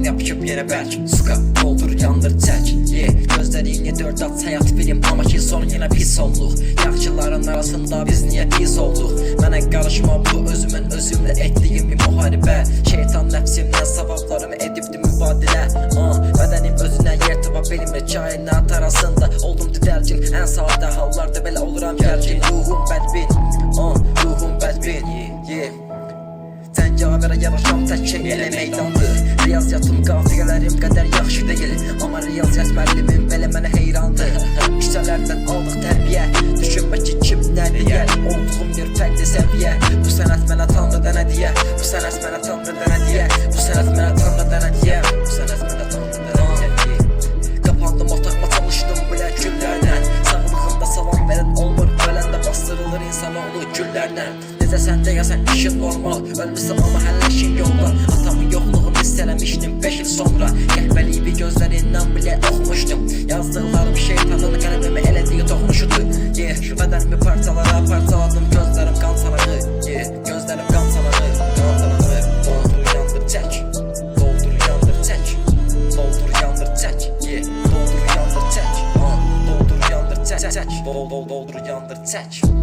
Dalın yapışıp yere belki Suka doldur yandır çək Gözlərini dörd at həyat film Amma ki son yenə pis olduq Yaxçıların arasında biz niyə pis olduq Mənə qarışma bu özümlə etdiyim bir müharibə Şeytan nəfsimdən savablarımı edibdi mübadilə Bədənim özünə yer tapa bilmir Kainat arasında oldum didərgin Ən sadə hallarda belə oluram gərgin Ruhum bədbin, ruhum bədbin Cəngavərə yaraşam tək şey elə meydandır Riyaziyyatım qafiyələrim qədər yaxşı deyil Amma riyaziyyat müəllimim belə mənə heyrandır Küçələrdən aldıq tərbiyə Düşünmə ki kim nə deyər Olduğum bir fərqli səviyyə Bu sənət mənə tanrıdan hədiyə Bu sənət mənə tanrıdan hədiyə Bu sənət mənə tanrıdan hədiyə Bu sənət mənə tanrıdan hədiyə Qapandım otaqma çalışdım bilə güllərdən Sağlığında salam verən olmur Öləndə bastırılır insanoğlu güllərlə Necə sən deyəsən işin normal Ölmüşsün amma həlləşin yolda Atamın yoxluğunu hiss eləmişdim 5 il sonra Qəhbəli bir gözlərindən bilə oxumuşdum Yazdıqlarım şeytanın qəlbimi elədiyi toxunuşudur Bədənimi parçaladım Gözlərim qan sanağı Gözlərim qan sanağı Doldur yandır çək Doldur yandır çək Doldur yandır çək Doldur yandır çək Doldur yandır çək Doldur yandır çək